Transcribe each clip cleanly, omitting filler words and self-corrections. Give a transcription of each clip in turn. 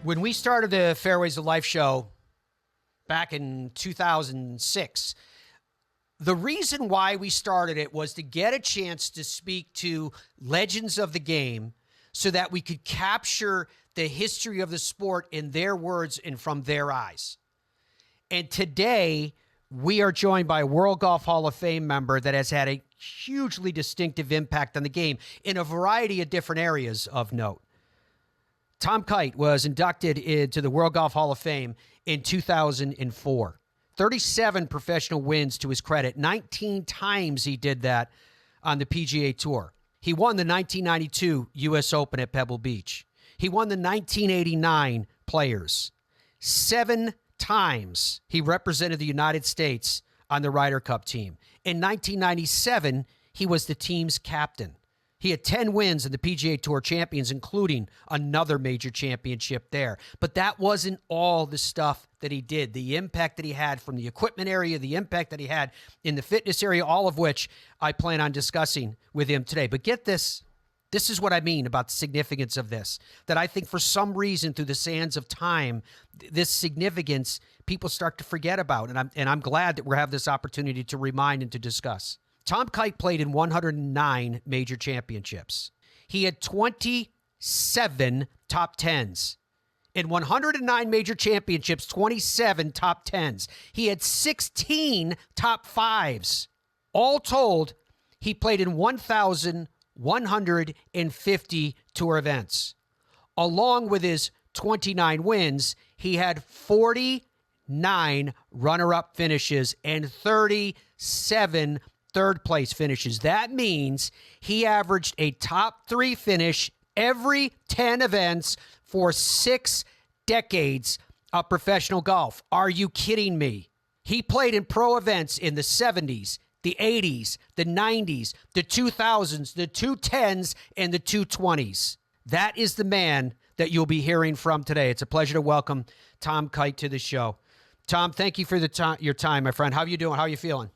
When we started the Fairways of Life show back in 2006, the reason why we started it was to get a chance to speak to legends of the game so that we could capture the history of the sport in their words and from their eyes. And today, we are joined by a World Golf Hall of Fame member that has had a hugely distinctive impact on the game in a variety of different areas of note. Tom Kite was inducted into the World Golf Hall of Fame in 2004. 37 professional wins to his credit. 19 times he did that on the PGA Tour. He won the 1992 U.S. Open at Pebble Beach. He won the 1989 Players. 7 times he represented the United States on the Ryder Cup team. In 1997, he was the team's captain. He had 10 wins in the PGA Tour Champions, including another major championship there. But that wasn't all the stuff that he did. The impact that he had from the equipment area, the impact that he had in the fitness area, all of which I plan on discussing with him today. But get this. This is what I mean about the significance of this, that I think for some reason through the sands of time, this significance people start to forget about. And I'm glad that we have this opportunity to remind and to discuss. Tom Kite played in 109 major championships. He had 27 top 10s. In 109 major championships, 27 top 10s. He had 16 top 5s. All told, he played in 1,150 tour events. Along with his 29 wins, he had 49 runner-up finishes and 37 third-place finishes. That means he averaged a top 3 finish every 10 events for 6 decades of professional golf. Are you kidding me? He played in pro events in the 70s, the 80s, the 90s, the 2000s, the 210s, and the 220s. That is the man that you'll be hearing from today. It's a pleasure to welcome Tom Kite to the show. Tom, thank you for your time, my friend. How are you doing? How are you feeling?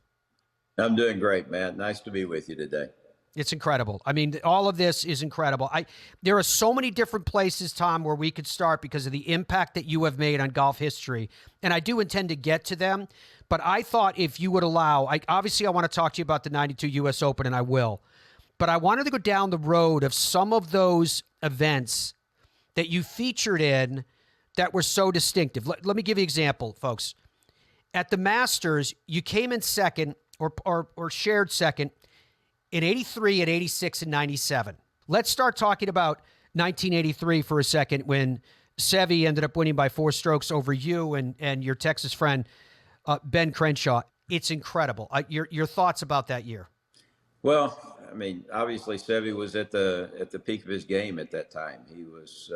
I'm doing great, man. Nice to be with you today. It's incredible. I mean, all of this is incredible. There are so many different places, Tom, where we could start because of the impact that you have made on golf history. And I do intend to get to them. But I thought if you would allow, obviously I want to talk to you about the 92 U.S. Open, and I will. But I wanted to go down the road of some of those events that you featured in that were so distinctive. Let me give you an example, folks. At the Masters, you came in second or shared second in 83 and 86 and 97. Let's start talking about 1983 for a second when Seve ended up winning by 4 strokes over you and your Texas friend, Ben Crenshaw. It's incredible. Your thoughts about that year? Well, I mean, obviously Seve was at the peak of his game at that time. He was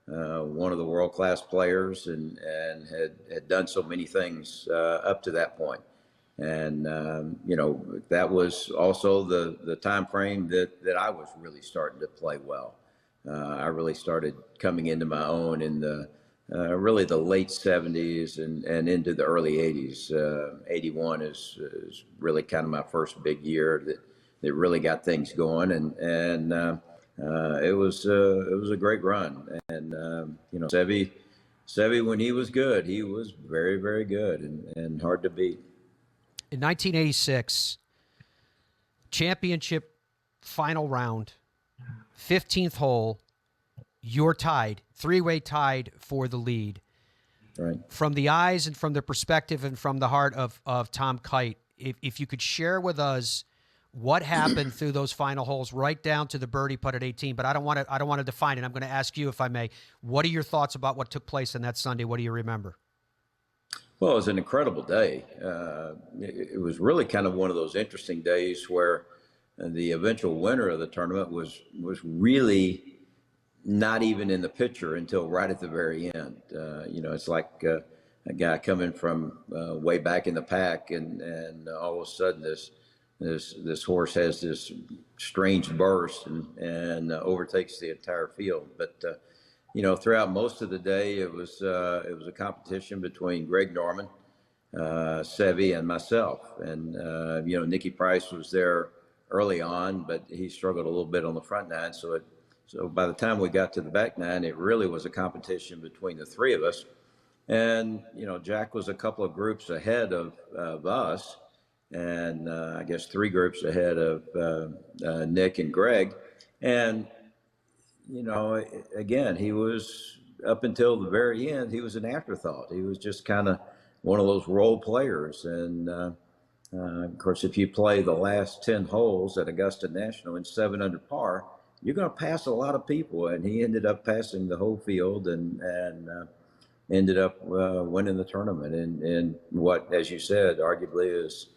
one of the world-class players and had done so many things up to that point. And, that was also the time frame that I was really starting to play well. I really started coming into my own in the really the late 70s and into the early 80s. 81 is really kind of my first big year that really got things going. And it was a great run. And, Seve, when he was good, he was very, very good and hard to beat. In 1986, championship final round, 15th hole, you're tied, 3-way tied for the lead. Right. From the eyes and from the perspective and from the heart of Tom Kite, if you could share with us what happened through those final holes, right down to the birdie putt at 18. But I don't want to define it. I'm going to ask you, if I may, what are your thoughts about what took place on that Sunday? What do you remember? Well, it was an incredible day. It was really kind of one of those interesting days where the eventual winner of the tournament was really not even in the picture until right at the very end. It's like a guy coming from way back in the pack, and all of a sudden this horse has this strange burst and overtakes the entire field. But throughout most of the day, it was a competition between Greg Norman, Seve, and myself. And Nicky Price was there early on, but he struggled a little bit on the front nine, so So by the time we got to the back nine, it really was a competition between the three of us. And, Jack was a couple of groups ahead of us, and I guess three groups ahead of Nick and Greg. And, again, he was, up until the very end, he was an afterthought. He was just kind of one of those role players. And, of course, if you play the last 10 holes at Augusta National in 7 under par, you're going to pass a lot of people. And he ended up passing the whole field and ended up winning the tournament in what, as you said, arguably is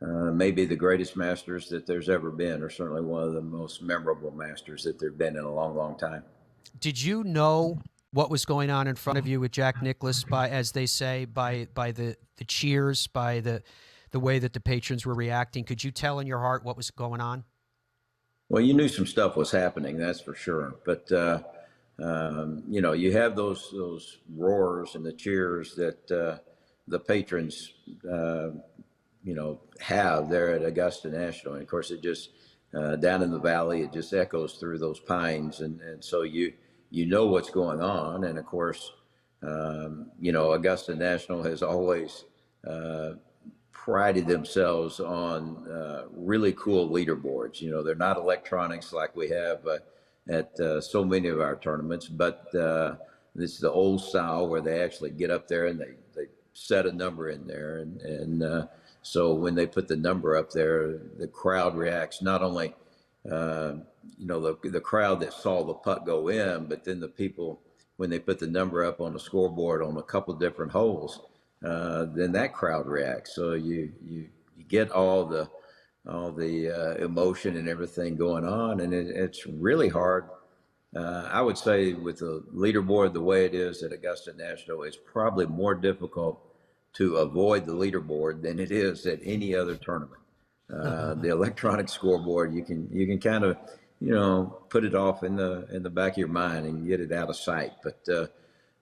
maybe the greatest Masters that there's ever been, or certainly one of the most memorable Masters that there've been in a long, long time. Did you know what was going on in front of you with Jack Nicklaus by, as they say, by the cheers, by the way that the patrons were reacting? Could you tell in your heart what was going on? Well, you knew some stuff was happening, that's for sure. But you have those roars and the cheers that the patrons, have there at Augusta National. And of course, it just down in the valley, it just echoes through those pines, and so you know what's going on. And of course, Augusta National has always prided themselves on really cool leaderboards. They're not electronics like we have at so many of our tournaments, but this is the old style where they actually get up there and they set a number in there. And so when they put the number up there, the crowd reacts. Not only, the crowd that saw the putt go in, but then the people, when they put the number up on the scoreboard on a couple different holes, then that crowd reacts. So you get all the emotion and everything going on, and it's really hard. I would say with the leaderboard the way it is at Augusta National, it's probably more difficult to avoid the leaderboard than it is at any other tournament. The electronic scoreboard, you can kind of put it off in the back of your mind and get it out of sight, but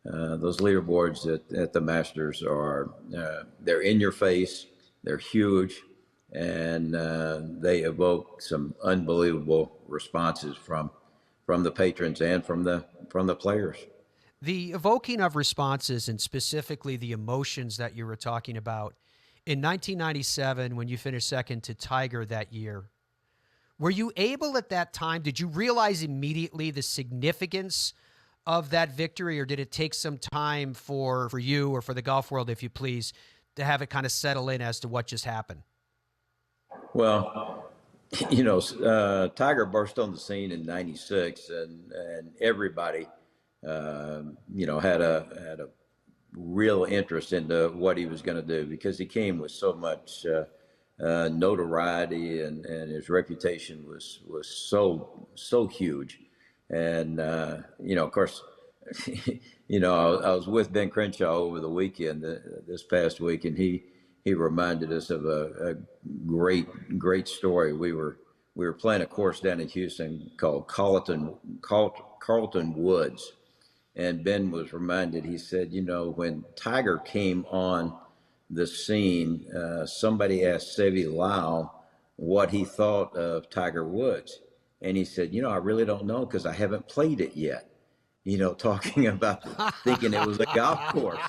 those leaderboards at the Masters are they're in your face, they're huge, and they evoke some unbelievable responses from the patrons and from the players. The evoking of responses, and specifically the emotions that you were talking about, in 1997, when you finished second to Tiger that year, were you able at that time, did you realize immediately the significance of that victory, or did it take some time for you, or for the golf world, if you please, to have it kind of settle in as to what just happened? Well, Tiger burst on the scene in '96, and everybody, had a real interest into what he was going to do, because he came with so much notoriety, and his reputation was so huge. And of course, I was with Ben Crenshaw over the weekend, this past week, and he reminded us of a great story. We were playing a course down in Houston called Carlton Woods, and Ben was reminded. He said, when Tiger came on the scene, somebody asked Seve Lau what he thought of Tiger Woods, and he said, I really don't know, because I haven't played it yet. Talking about thinking it was a golf course.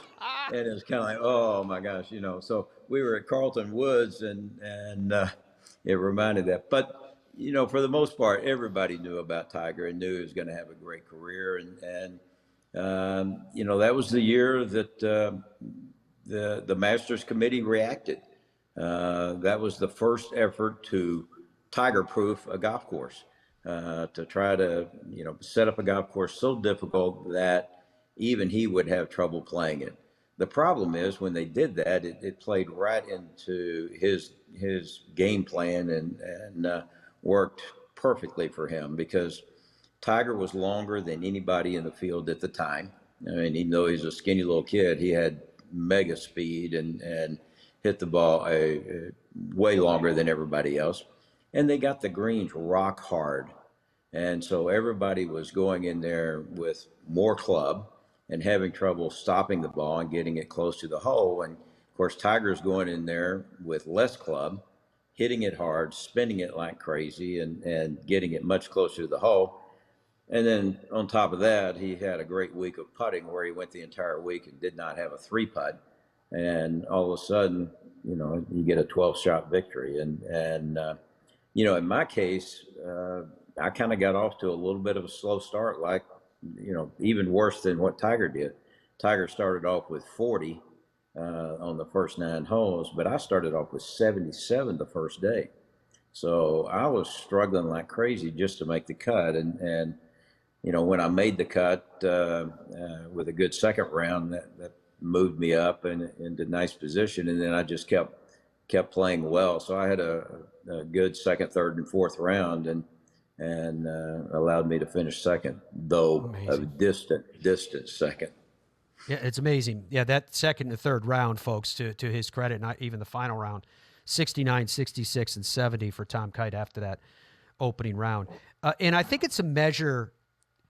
And it was kind of like, oh my gosh, So we were at Carlton Woods, and it reminded that. But for the most part, everybody knew about Tiger and knew he was going to have a great career. And that was the year that the Masters Committee reacted. That was the first effort to Tiger-proof a golf course. To try to, set up a golf course so difficult that even he would have trouble playing it. The problem is, when they did that, it played right into his game plan, and worked perfectly for him, because Tiger was longer than anybody in the field at the time. I mean, even though he's a skinny little kid, he had mega speed and hit the ball way longer than everybody else. And they got the greens rock hard. And so everybody was going in there with more club and having trouble stopping the ball and getting it close to the hole. And of course, Tiger's going in there with less club, hitting it hard, spinning it like crazy, and getting it much closer to the hole. And then on top of that, he had a great week of putting where he went the entire week and did not have a three putt. And all of a sudden, you get a 12-shot victory. In my case, I kind of got off to a little bit of a slow start, like, even worse than what Tiger did. Tiger started off with 40 on the first 9 holes, but I started off with 77 the first day. So I was struggling like crazy just to make the cut. And when I made the cut with a good second round, that moved me up and into nice position. And then I just kept playing well. So I had a good second, third, and fourth round, and allowed me to finish second, though Amazing. a distant second. Yeah, it's amazing. Yeah, that second and third round, folks, to his credit, not even the final round, 69, 66, and 70 for Tom Kite after that opening round. And I think it's a measure,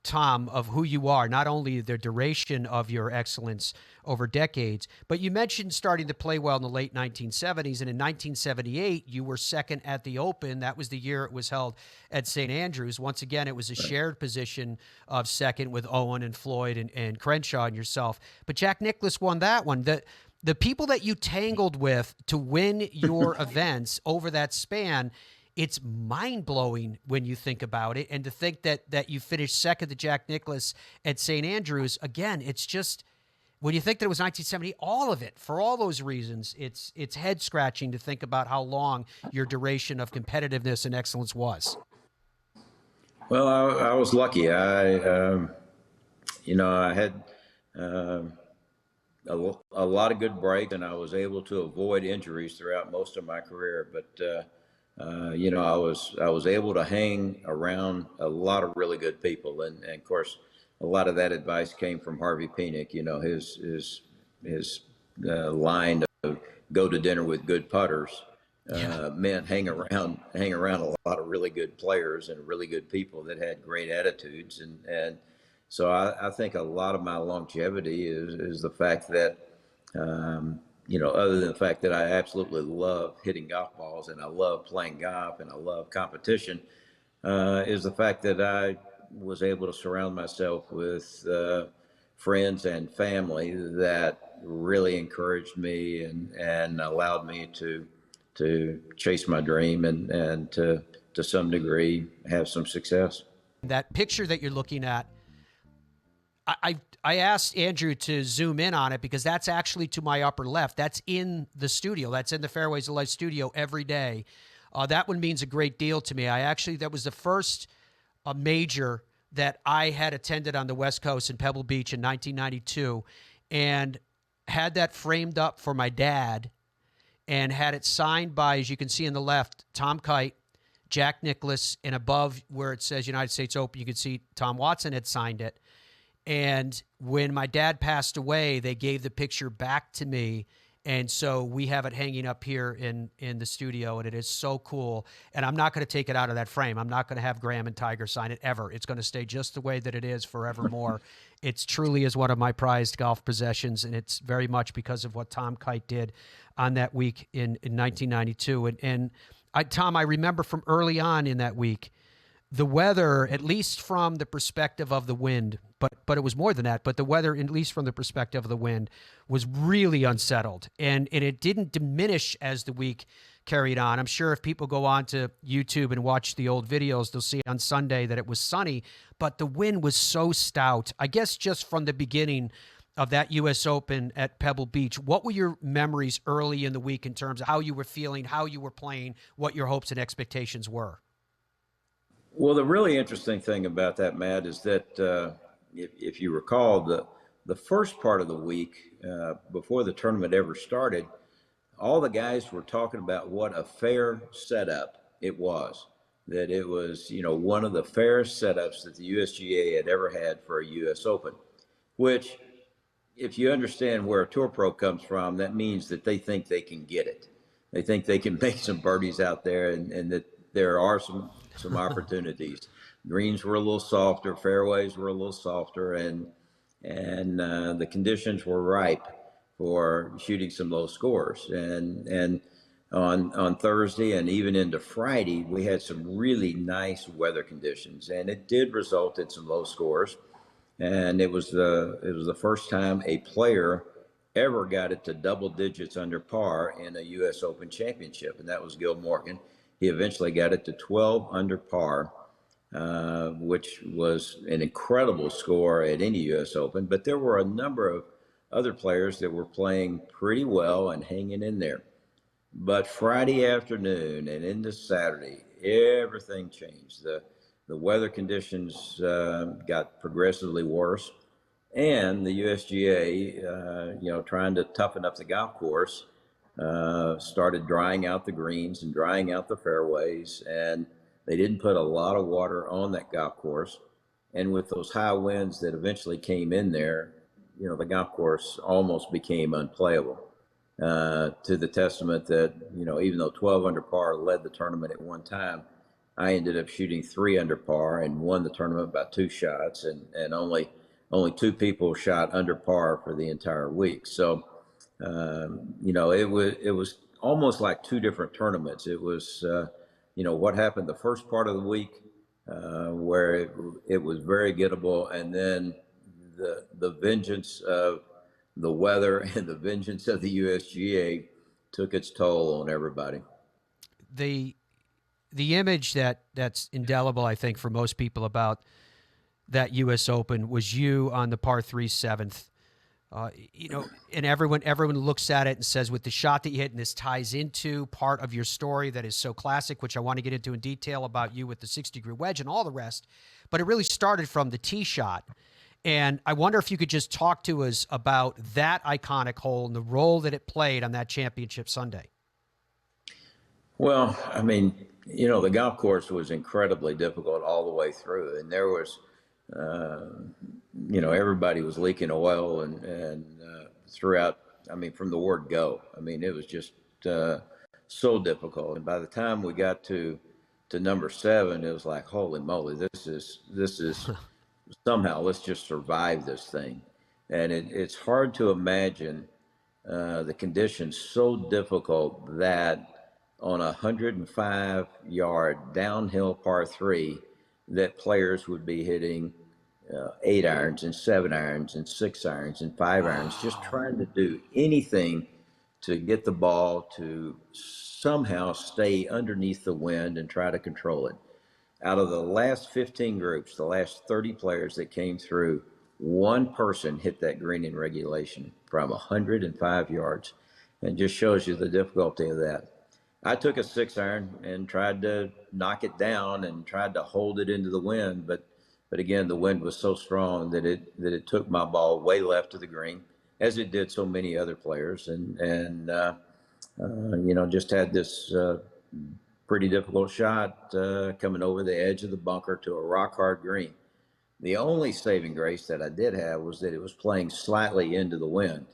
Tom, of who you are, not only the duration of your excellence over decades, but you mentioned starting to play well in the late 1970s. And in 1978, you were second at the Open. That was the year it was held at St. Andrews. Once again, it was a shared position of second with Owen and Floyd and Crenshaw and yourself. But Jack Nicklaus won that one. The people that you tangled with to win your events over that span, it's mind-blowing when you think about it. And to think that you finished second to Jack Nicklaus at St. Andrews, again, it's just, when you think that it was 1970, all of it, for all those reasons, it's head-scratching to think about how long your duration of competitiveness and excellence was. Well, I was lucky. I had a lot of good breaks, and I was able to avoid injuries throughout most of my career. But I was able to hang around a lot of really good people, and of course, a lot of that advice came from Harvey Penick. His line of "go to dinner with good putters" meant hang around a lot of really good players and really good people that had great attitudes, and so I think a lot of my longevity is the fact that. Other than the fact that I absolutely love hitting golf balls and I love playing golf and I love competition, is the fact that I was able to surround myself with friends and family that really encouraged me and allowed me to chase my dream and to some degree have some success. That picture that you're looking at, I asked Andrew to zoom in on it because that's actually to my upper left. That's in the studio. That's in the Fairways of Life studio every day. That one means a great deal to me. That was the first major that I had attended on the West Coast in Pebble Beach in 1992, and had that framed up for my dad and had it signed by, as you can see on the left, Tom Kite, Jack Nicklaus, and above where it says United States Open, you can see Tom Watson had signed it. And when my dad passed away, they gave the picture back to me. And so we have it hanging up here in the studio, and it is so cool. And I'm not going to take it out of that frame. I'm not going to have Graham and Tiger sign it ever. It's going to stay just the way that it is forevermore. It's truly is one of my prized golf possessions, and it's very much because of what Tom Kite did on that week in 1992. Tom, I remember from early on in that week, the weather, at least from the perspective of the wind, but it was more than that, but the weather, at least from the perspective of the wind, was really unsettled. And it didn't diminish as the week carried on. I'm sure if people go on to YouTube and watch the old videos, they'll see on Sunday that it was sunny, but the wind was so stout. I guess just from the beginning of that U.S. Open at Pebble Beach, what were your memories early in the week in terms of how you were feeling, how you were playing, what your hopes and expectations were? Well, the really interesting thing about that, Matt, is that if you recall, the first part of the week before the tournament ever started, all the guys were talking about what a fair setup it was. That it was, one of the fairest setups that the USGA had ever had for a U.S. Open, which, if you understand where a tour pro comes from, that means that they think they can get it. They think they can make some birdies out there, and that there are some opportunities. Greens were a little softer, fairways were a little softer, and the conditions were ripe for shooting some low scores. And on Thursday and even into Friday, we had some really nice weather conditions, and it did result in some low scores. And it was the first time a player ever got it to double digits under par in a U.S. Open championship, and that was Gil Morgan. He eventually got it to 12 under par, which was an incredible score at any U.S. Open. But there were a number of other players that were playing pretty well and hanging in there. But Friday afternoon and into Saturday, everything changed. The weather conditions got progressively worse, and the USGA, trying to toughen up the golf course, started drying out the greens and drying out the fairways, and they didn't put a lot of water on that golf course. And with those high winds that eventually came in there, the golf course almost became unplayable. To the testament that, even though 12 under par led the tournament at one time, I ended up shooting 3 under par and won the tournament by 2 shots, and only 2 people shot under par for the entire week. So, it was almost like 2 different tournaments. It was, what happened the first part of the week, where it was very gettable, and then the vengeance of the weather and the vengeance of the USGA took its toll on everybody. The image that's indelible, I think, for most people about that U.S. Open was you on the par 3 7th. And everyone looks at it and says, with the shot that you hit, and this ties into part of your story that is so classic, which I want to get into in detail about you with the 60-degree wedge and all the rest. But it really started from the tee shot. And I wonder if you could just talk to us about that iconic hole and the role that it played on that championship Sunday. Well, I mean, the golf course was incredibly difficult all the way through, and there was, everybody was leaking oil and throughout. I mean, from the word go. I mean, it was just so difficult. And by the time we got to number 7, it was like, holy moly, this is somehow let's just survive this thing. And it's hard to imagine the conditions so difficult that on a 105-yard downhill par 3, that players would be hitting 8 irons and 7 irons and 6 irons and 5 irons, just trying to do anything to get the ball to somehow stay underneath the wind and try to control it. Out of the last 15 groups, the last 30 players that came through, one person hit that green in regulation from 105 yards, and just shows you the difficulty of that. I took a 6 iron and tried to knock it down and tried to hold it into the wind, but again, the wind was so strong that it took my ball way left of the green, as it did so many other players, and just had this pretty difficult shot coming over the edge of the bunker to a rock hard green. The only saving grace that I did have was that it was playing slightly into the wind.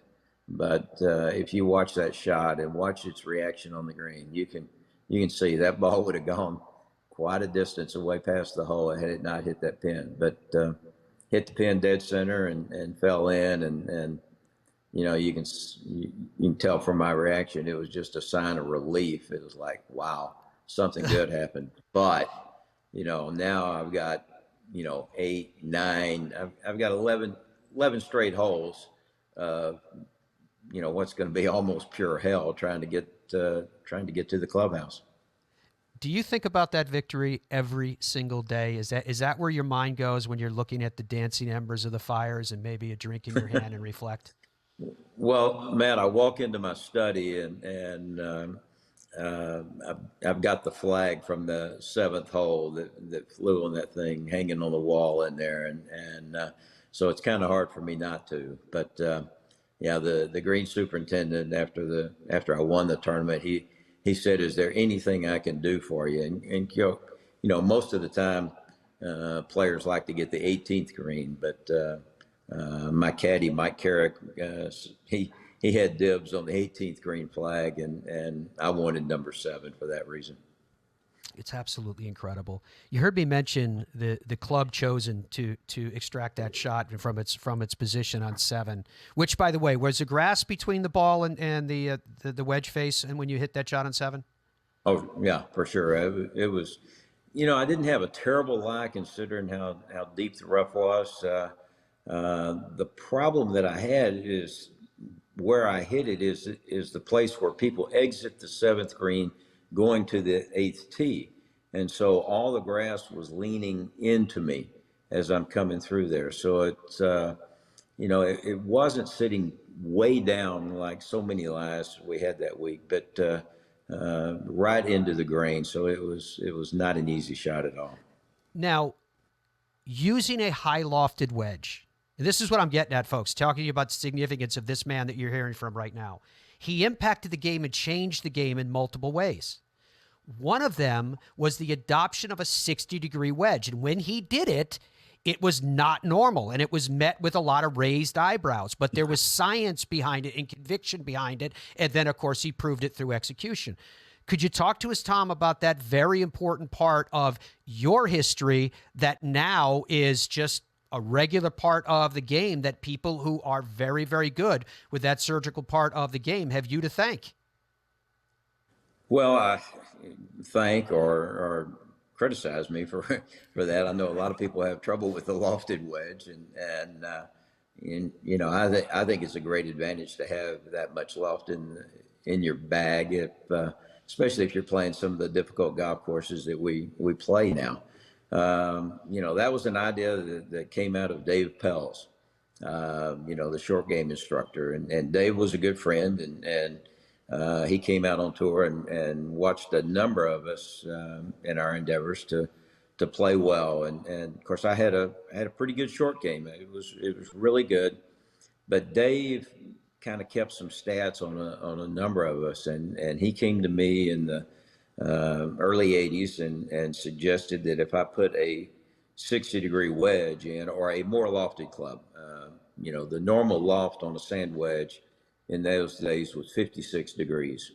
But if you watch that shot and watch its reaction on the green, you can see that ball would have gone quite a distance away past the hole had it not hit that pin. But hit the pin dead center and fell in, and you can tell from my reaction, it was just a sign of relief. It was like, wow, something good happened. But now I've got 8, 9, I've got 11 straight holes. What's going to be almost pure hell trying to get to the clubhouse. Do you think about that victory every single day? Is that where your mind goes when you're looking at the dancing embers of the fires and maybe a drink in your hand and reflect? Well, Matt, I walk into my study and I've got the flag from the 7th hole that flew on that thing hanging on the wall in there, and so it's kind of hard for me not to. But the green superintendent after I won the tournament, he said, "Is there anything I can do for you?" And most of the time, players like to get the 18th green, but my caddy Mike Carrick, he had dibs on the 18th green flag, and I wanted number 7 for that reason. It's absolutely incredible. You heard me mention the club chosen to extract that shot from its position on 7, which, by the way, was the grass between the ball and the wedge face, and when you hit that shot on 7. Oh yeah, for sure. It was, I didn't have a terrible lie considering how deep the rough was. The problem that I had is where I hit it is the place where people exit the 7th green going to the 8th tee, and so all the grass was leaning into me as I'm coming through there. So it's it wasn't sitting way down like so many lies we had that week, but right into the grain. So it was not an easy shot at all. Now, using a high lofted wedge, and this is what I'm getting at, folks, talking to you about the significance of this man that you're hearing from right now. He impacted the game and changed the game in multiple ways. One of them was the adoption of a 60-degree wedge. And when he did it, it was not normal, and it was met with a lot of raised eyebrows. But there was science behind it and conviction behind it. And then, of course, he proved it through execution. Could you talk to us, Tom, about that very important part of your history that now is just a regular part of the game that people who are very, very good with that surgical part of the game have you to thank? Well, I thank or criticize me for for that. I know a lot of people have trouble with the lofted wedge, and I think it's a great advantage to have that much loft in your bag, especially if you're playing some of the difficult golf courses that we play now. That was an idea that came out of Dave Pels, the short game instructor, and Dave was a good friend, and he came out on tour and watched a number of us in our endeavors to play well, and of course I had a pretty good short game. It was really good, but Dave kind of kept some stats on a number of us, and he came to me in the early 80s and suggested that if I put a 60-degree wedge in, or a more lofted club, the normal loft on a sand wedge in those days was 56 degrees.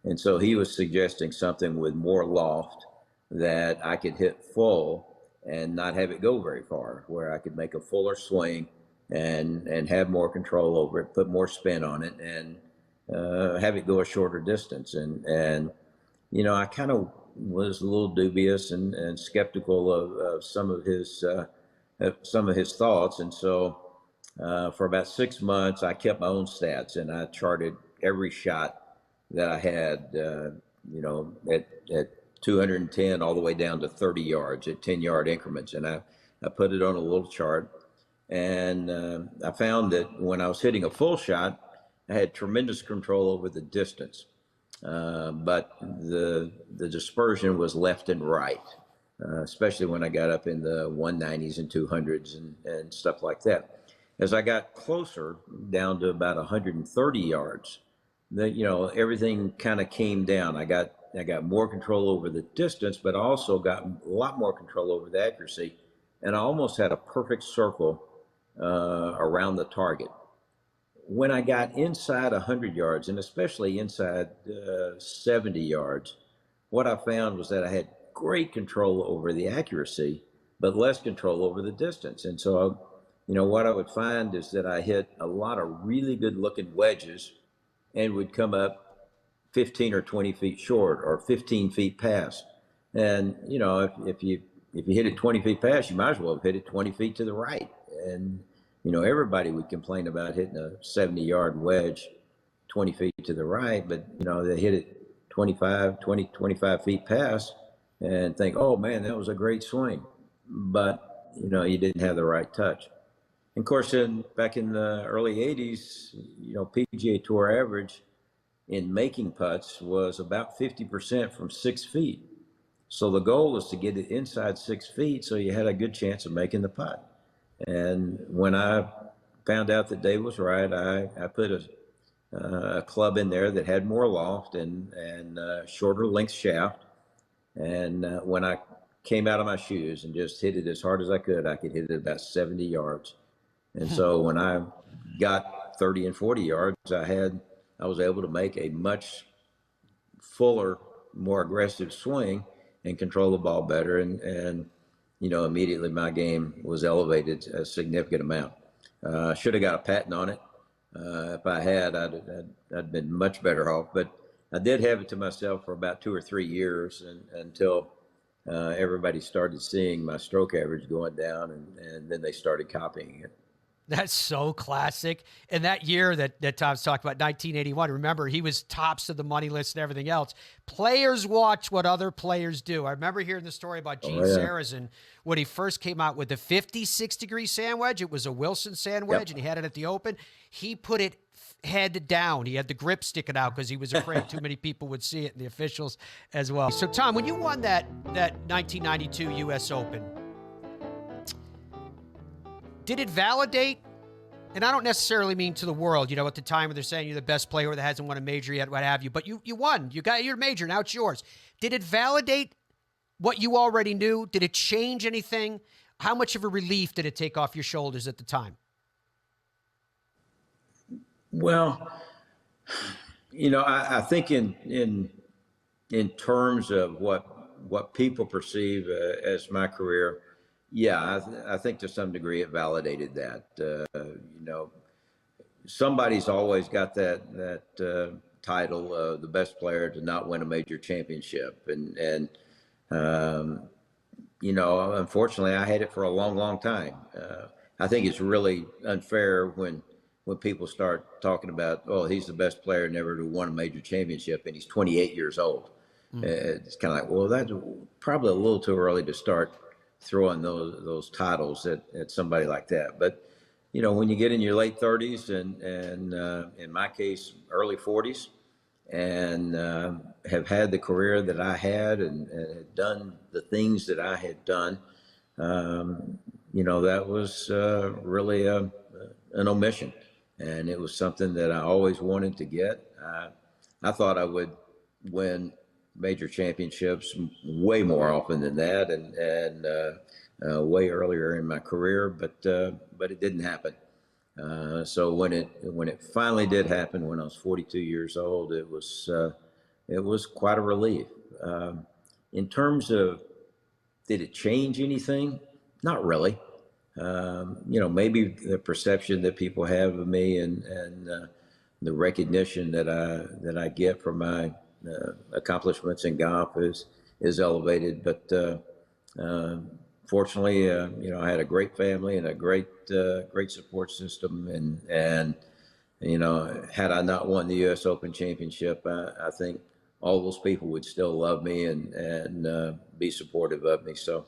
And so he was suggesting something with more loft that I could hit full and not have it go very far, where I could make a fuller swing and have more control over it, put more spin on it, and have it go a shorter distance. And I kind of was a little dubious and skeptical of some of his thoughts. And so for about 6 months, I kept my own stats and I charted every shot that I had, at 210 all the way down to 30 yards at 10-yard increments. And I put it on a little chart. And I found that when I was hitting a full shot, I had tremendous control over the distance. But the dispersion was left and right, especially when I got up in the 190s and 200s and stuff like that. As I got closer down to about 130 yards, everything kind of came down. I got more control over the distance, but I also got a lot more control over the accuracy, and I almost had a perfect circle around the target. When I got inside 100 yards, and especially inside 70 yards, what I found was that I had great control over the accuracy, but less control over the distance. And so, what I would find is that I hit a lot of really good looking wedges and would come up 15 or 20 feet short or 15 feet past. And, if you hit it 20 feet past, you might as well have hit it 20 feet to the right. And, everybody would complain about hitting a 70-yard wedge 20 feet to the right, but, they hit it 25 feet past and think, oh man, that was a great swing. But, you didn't have the right touch. And of course, back in the early 80s, PGA Tour average in making putts was about 50% from 6 feet. So the goal was to get it inside 6 feet so you had a good chance of making the putt. And when I found out that Dave was right, I put a club in there that had more loft and shorter length shaft. And when I came out of my shoes and just hit it as hard as I could hit it about 70 yards. And so when I got 30 and 40 yards, I was able to make a much fuller, more aggressive swing and control the ball better. And immediately my game was elevated a significant amount. Should have got a patent on it. If I had, I'd been much better off. But I did have it to myself for about 2 or 3 years until everybody started seeing my stroke average going down, and then they started copying it. That's so classic. And that year that Tom's talked about, 1981, remember, he was tops of the money list and everything else. Players watch what other players do. I remember hearing the story about Gene Sarazen when he first came out with the 56-degree sand wedge. It was a Wilson sand wedge, and he had it at the Open. He put it head down. He had the grip sticking out because he was afraid too many people would see it, and the officials as well. So, Tom, when you won that 1992 U.S. Open, did it validate, and I don't necessarily mean to the world, at the time when they're saying you're the best player that hasn't won a major yet, what have you, but you won. You got your major, now it's yours. Did it validate what you already knew? Did it change anything? How much of a relief did it take off your shoulders at the time? Well, I think in terms of what people perceive as my career, yeah, I think to some degree it validated that. Somebody's always got that title, the best player to not win a major championship, and unfortunately, I had it for a long, long time. I think it's really unfair when people start talking about, oh, he's the best player never to won a major championship, and he's 28 years old. It's kind of like, well, that's probably a little too early to start throwing those titles at somebody like that. But when you get in your late 30s and in my case early 40s, and have had the career that I had and had done the things that I had done, that was really an omission, and it was something that I always wanted to get. I thought I would win major championships way more often than that, and way earlier in my career, but it didn't happen. So when it finally did happen, when I was 42 years old, it was quite a relief. In terms of, did it change anything? Not really. Maybe the perception that people have of me and the recognition that I get from my accomplishments in golf is elevated, but fortunately, I had a great family and a great support system, and had I not won the U.S. Open Championship, I think all those people would still love me and be supportive of me. So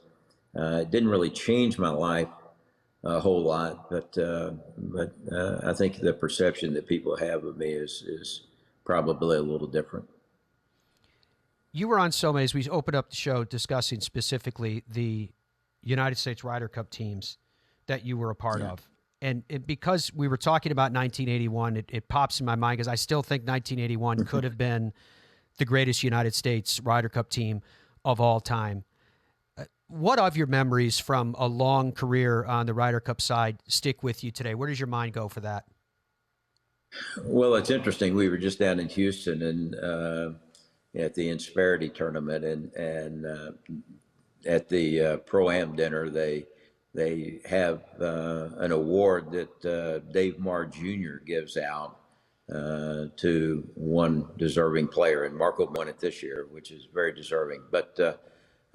it didn't really change my life a whole lot, but I think the perception that people have of me is probably a little different. You were on so many, as we opened up the show, discussing specifically the United States Ryder Cup teams that you were a part of. And because we were talking about 1981, it pops in my mind because I still think 1981 could have been the greatest United States Ryder Cup team of all time. What of your memories from a long career on the Ryder Cup side stick with you today? Where does your mind go for that? Well, it's interesting. We were just down in Houston and at the Insperity tournament, and at the Pro-Am dinner, they have an award that Dave Marr Jr. gives out to one deserving player, and Marco won it this year, which is very deserving. But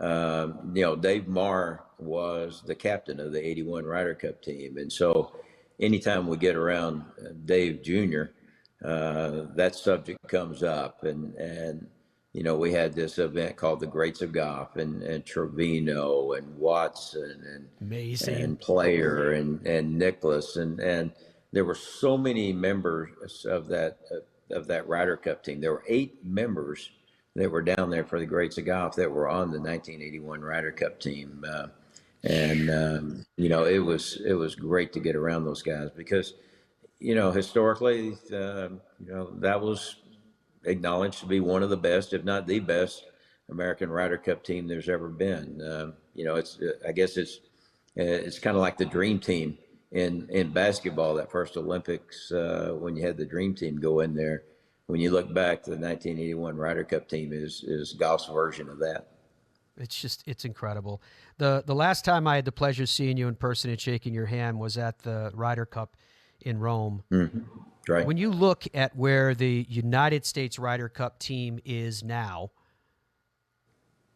Dave Marr was the captain of the '81 Ryder Cup team, and so anytime we get around Dave Jr., that subject comes up, and we had this event called the Greats of Golf, and Trevino and Watson and Player and Nicklaus, and there were so many members of that Ryder Cup team. There were 8 members that were down there for the Greats of Golf that were on the 1981 Ryder Cup team, and it was great to get around those guys because historically that was acknowledged to be one of the best, if not the best, American Ryder Cup team there's ever been. I guess it's kind of like the dream team in basketball. That first Olympics, when you had the dream team go in there, when you look back, the 1981 Ryder Cup team is golf's version of that. It's incredible. The last time I had the pleasure of seeing you in person and shaking your hand was at the Ryder Cup in Rome. Mm-hmm. Right. When you look at where the United States Ryder Cup team is now,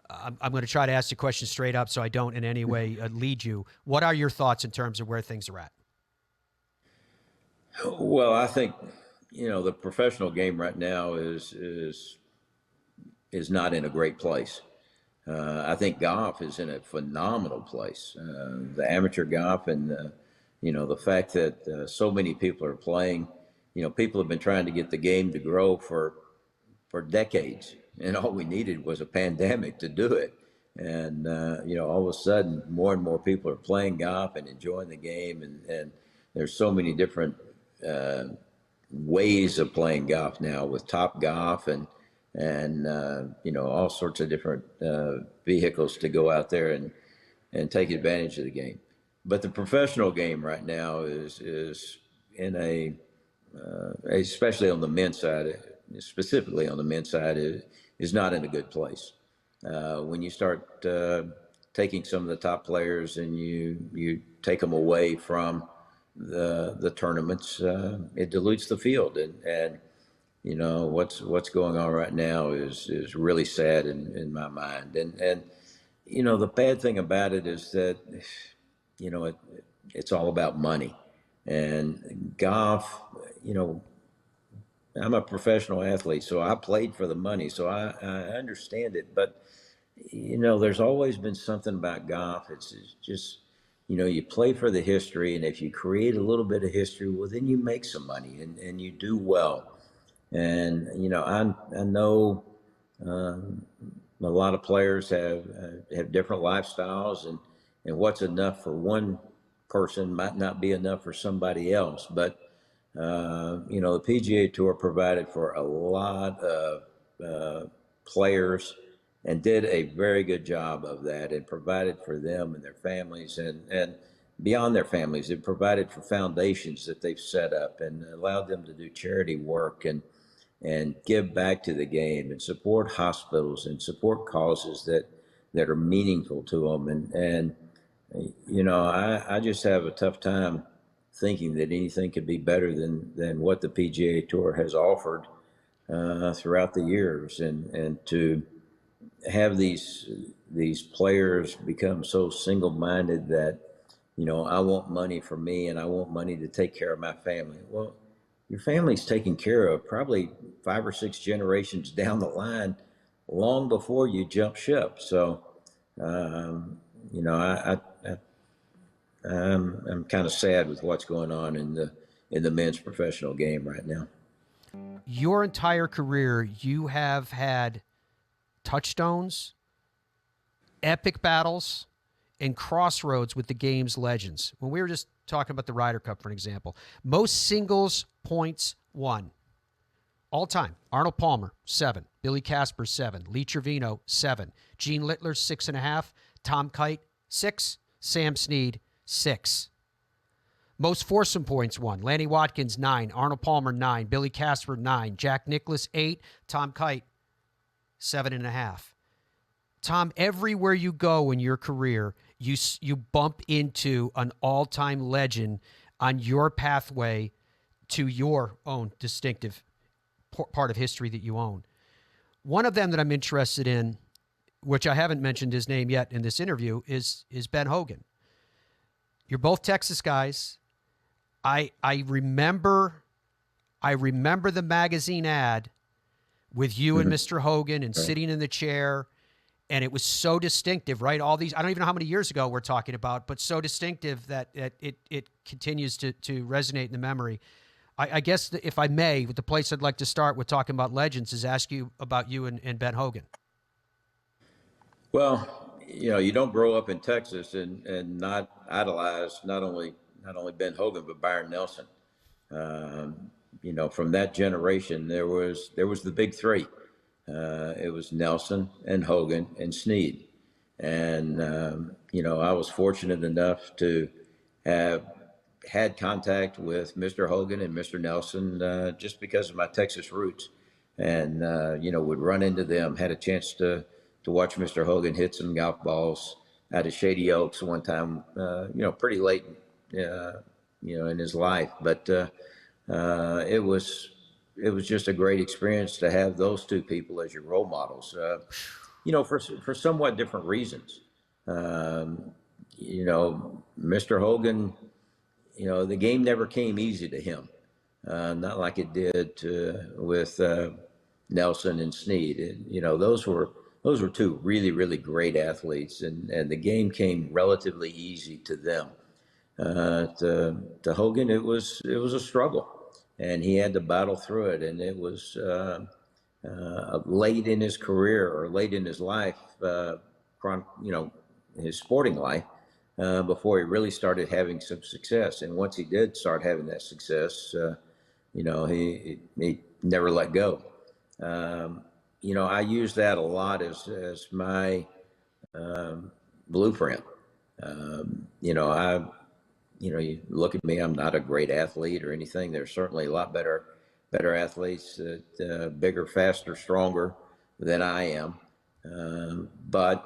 I'm going to try to ask the question straight up so I don't in any way lead you. What are your thoughts in terms of where things are at? Well, I think the professional game right now is not in a great place. I think golf is in a phenomenal place. The amateur golf and the fact that so many people are playing. People have been trying to get the game to grow for decades, and all we needed was a pandemic to do it. And all of a sudden, more and more people are playing golf and enjoying the game, and there's so many different ways of playing golf now with Top Golf and all sorts of different vehicles to go out there and take advantage of the game. But the professional game right now is in especially on the men's side, specifically on the men's side, is not in a good place. When you start taking some of the top players and you take them away from the tournaments, it dilutes the field, and what's going on right now is really sad in my mind. And the bad thing about it is that it's all about money. And golf, I'm a professional athlete, so I played for the money, so I understand it. But there's always been something about golf. It's just you play for the history, and if you create a little bit of history, well, then you make some money and you do well. And I know a lot of players have different lifestyles, and what's enough for one person might not be enough for somebody else. But the PGA Tour provided for a lot of players and did a very good job of that, and provided for them and their families, and beyond their families, it provided for foundations that they've set up and allowed them to do charity work and give back to the game and support hospitals and support causes that are meaningful to them. And I just have a tough time thinking that anything could be better than what the PGA Tour has offered throughout the years, and to have these players become so single-minded that I want money for me and I want money to take care of my family. Well, your family's taken care of probably 5 or 6 generations down the line, long before you jump ship. So, I'm kind of sad with what's going on in the men's professional game right now. Your entire career, you have had touchstones, epic battles, and crossroads with the game's legends. When we were just talking about the Ryder Cup, for an example, most singles points won all time. Arnold Palmer, 7. Billy Casper, 7. Lee Trevino, 7. Gene Littler, 6.5. Tom Kite, 6. Sam Snead, 6. Most foursome points won. Lanny Watkins, 9. Arnold Palmer, 9. Billy Casper, 9. Jack Nicklaus, 8. Tom Kite, 7.5. Tom, everywhere you go in your career, you bump into an all-time legend on your pathway to your own distinctive part of history that you own. One of them that I'm interested in, which I haven't mentioned his name yet in this interview, is Ben Hogan. You're both Texas guys. I remember the magazine ad with you and Mr. Hogan and sitting in the chair, and it was so distinctive, right? All these, I don't even know how many years ago we're talking about, but so distinctive that it continues to resonate in the memory. I guess if I may, the place I'd like to start with talking about legends is ask you about you and Ben Hogan. Well, you don't grow up in Texas and not idolize not only Ben Hogan but Byron Nelson. From that generation, there was the big three. It was Nelson and Hogan and Snead, and I was fortunate enough to have had contact with Mr. Hogan and Mr. Nelson just because of my Texas roots, and would run into them. Had a chance to to watch Mr. Hogan hit some golf balls out of Shady Oaks one time, pretty late, in his life. But it was just a great experience to have those two people as your role models. For somewhat different reasons. Mr. Hogan, the game never came easy to him, not like it did with Nelson and Snead. Those were two really, really great athletes, and the game came relatively easy to them. To Hogan, it was a struggle, and he had to battle through it, and it was late in his career or late in his life, his sporting life, before he really started having some success. And once he did start having that success, he never let go. I use that a lot as my blueprint. You look at me, I'm not a great athlete or anything. There's certainly a lot better athletes that bigger, faster, stronger than I am. But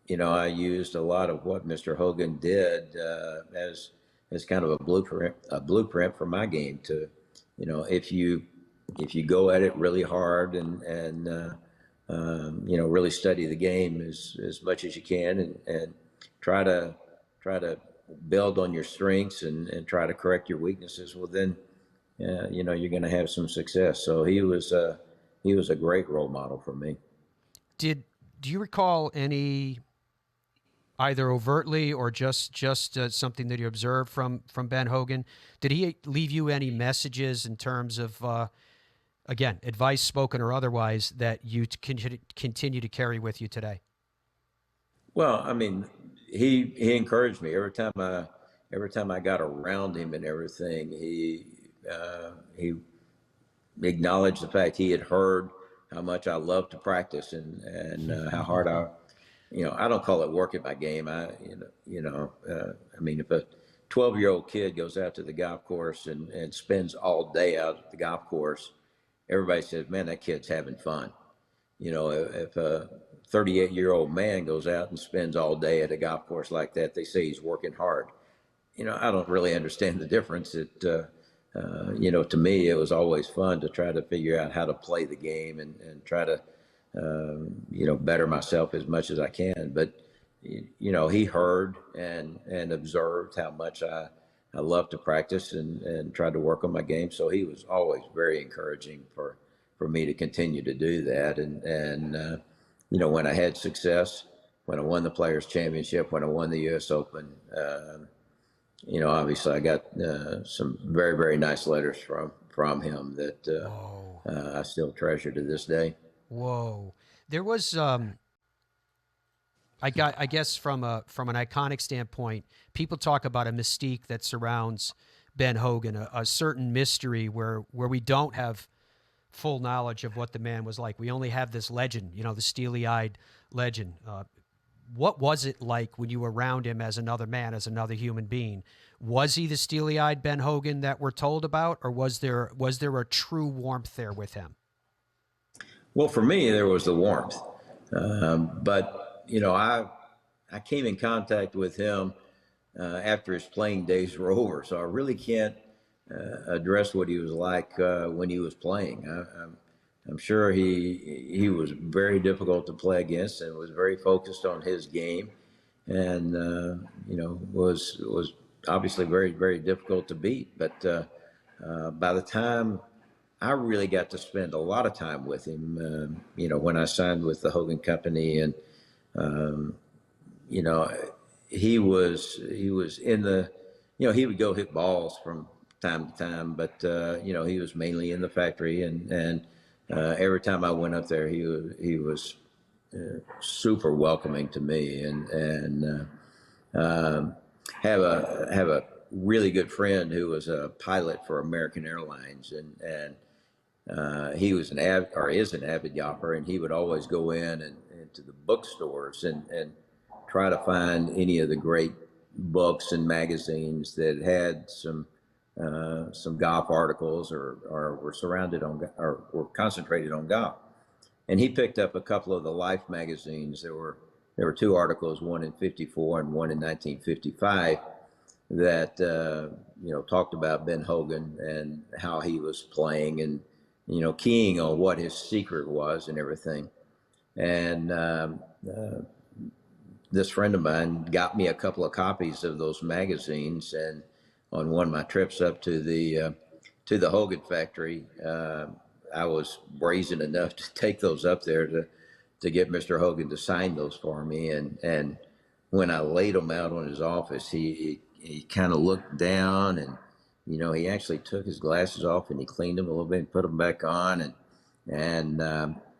I used a lot of what Mr. Hogan did as kind of a blueprint for my game. To, if you go at it really hard and really study the game as much as you can, and try to build on your strengths and try to correct your weaknesses, well then, you're going to have some success. So he was a great role model for me. Do you recall any, either overtly or just something that you observed from Ben Hogan? Did he leave you any messages in terms of, again, advice, spoken or otherwise, that you continue to carry with you today? Well, I mean, he encouraged me every time I got around him and everything. He acknowledged the fact he had heard how much I love to practice and how hard I don't call it work at my game. I mean, if a 12-year-old kid goes out to the golf course and spends all day out at the golf course, everybody says, man, that kid's having fun. If a 38-year-old man goes out and spends all day at a golf course like that, they say he's working hard. I don't really understand the difference. To me, it was always fun to try to figure out how to play the game and try to, better myself as much as I can. But, he heard and observed how much I love to practice and tried to work on my game. So he was always very encouraging for me to continue to do that. And when I had success, when I won the Players Championship, when I won the U.S. Open, obviously I got some very, very nice letters from him that I still treasure to this day. Whoa. There was, I guess from an iconic standpoint, people talk about a mystique that surrounds Ben Hogan, a certain mystery where we don't have full knowledge of what the man was like. We only have this legend, the steely-eyed legend. What was it like when you were around him as another man, as another human being? Was he the steely-eyed Ben Hogan that we're told about, or was there a true warmth there with him? Well, for me, there was the warmth. But, I came in contact with him after his playing days were over, so I really can't address what he was like when he was playing. I'm sure he was very difficult to play against and was very focused on his game, and was obviously very, very difficult to beat. But by the time I really got to spend a lot of time with him, when I signed with the Hogan Company, and he was in the, he would go hit balls from time to time, but he was mainly in the factory, and every time I went up there, he was super welcoming to me, and have a really good friend who was a pilot for American Airlines, and he was is an avid golfer, and he would always go in and to the bookstores and try to find any of the great books and magazines that had some golf articles or were surrounded on or were concentrated on golf. and he picked up a couple of the Life magazines. There were two articles, one in '54 and one in 1955, that talked about Ben Hogan and how he was playing, and keying on what his secret was and everything. And this friend of mine got me a couple of copies of those magazines, and on one of my trips up to the Hogan factory, I was brazen enough to take those up there to get Mr. Hogan to sign those for me. And when I laid them out on his office, he kind of looked down, and he actually took his glasses off and he cleaned them a little bit and put them back on, and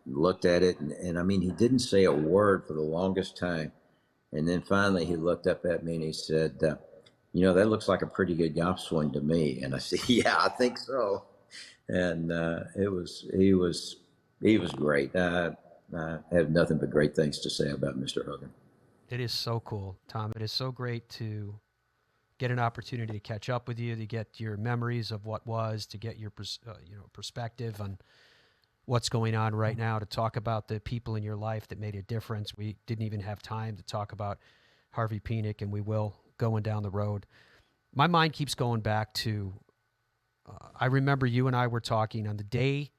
looked at it, and I mean, he didn't say a word for the longest time. And then finally he looked up at me and he said, that looks like a pretty good golf swing to me. And I said, yeah, I think so. And he was great. I have nothing but great things to say about Mr. Hogan. It is so cool, Tom. It is so great to get an opportunity to catch up with you, to get your memories of what was, to get your perspective on what's going on right now, to talk about the people in your life that made a difference. We didn't even have time to talk about Harvey Penick, and we will going down the road. My mind keeps going back to, I remember you and I were talking on the day,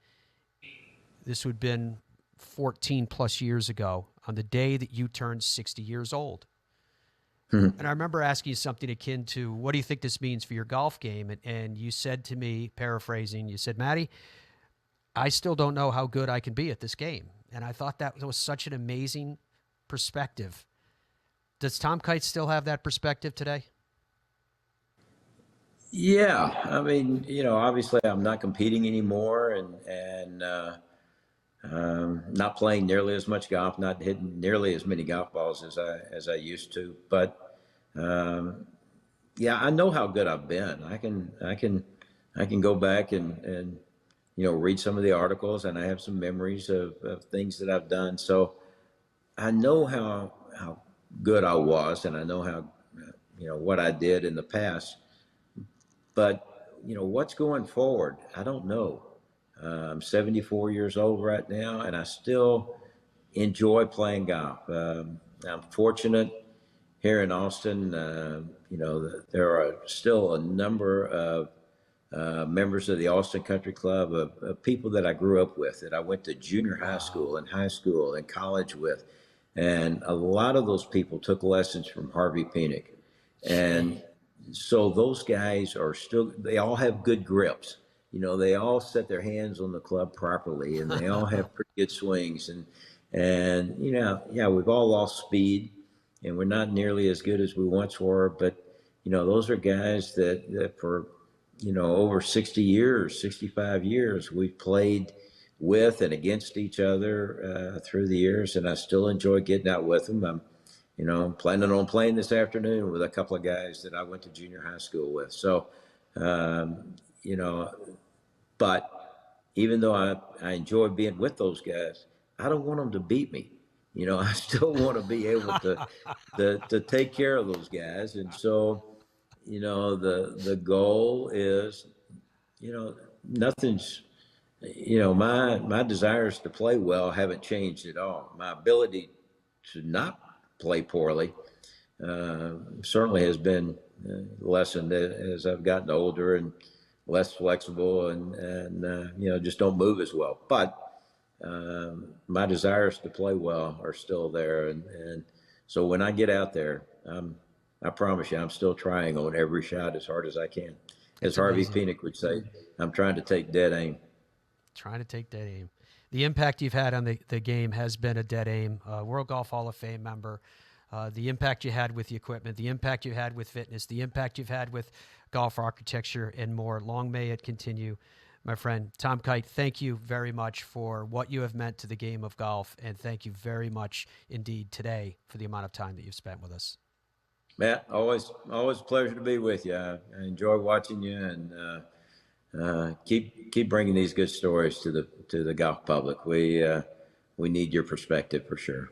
this would have been 14 plus years ago, on the day that you turned 60 years old. And I remember asking you something akin to, what do you think this means for your golf game? And you said to me, paraphrasing, you said, Matty, I still don't know how good I can be at this game. And I thought that was such an amazing perspective. Does Tom Kite still have that perspective today? Yeah, I mean, obviously I'm not competing anymore, and not playing nearly as much golf, not hitting nearly as many golf balls as I used to. But yeah, I know how good I've been. I can go back and read some of the articles, and I have some memories of things that I've done. So I know how good I was, and I know how what I did in the past. But what's going forward, I don't know. I'm 74 years old right now, and I still enjoy playing golf. I'm fortunate here in Austin. There are still a number of members of the Austin Country Club, of people that I grew up with, that I went to junior high school and high school and college with. And a lot of those people took lessons from Harvey Penick. And so those guys they all have good grips. They all set their hands on the club properly, and they all have pretty good swings. And yeah, we've all lost speed, and we're not nearly as good as we once were. But those are guys that for over 60 years, 65 years, we've played with and against each other through the years, and I still enjoy getting out with them. I'm planning on playing this afternoon with a couple of guys that I went to junior high school with. So, but even though I enjoy being with those guys, I don't want them to beat me. I still want to be able to take care of those guys. And so, the goal is, nothing's, my desires to play well haven't changed at all. My ability to not play poorly certainly has been lessened as I've gotten older and less flexible, and just don't move as well. But my desires to play well are still there, and so when I get out there, I promise you, I'm still trying on every shot as hard as I can. As Harvey Penick would say, I'm trying to take dead aim. Trying to take dead aim. The impact you've had on the game has been a dead aim. World Golf Hall of Fame member. The impact you had with the equipment, the impact you had with fitness, the impact you've had with golf architecture, and more. Long may it continue, my friend. Tom Kite, thank you very much for what you have meant to the game of golf, and thank you very much indeed today for the amount of time that you've spent with us. Matt, always a pleasure to be with you. I enjoy watching you, and keep bringing these good stories to the golf public. We need your perspective for sure.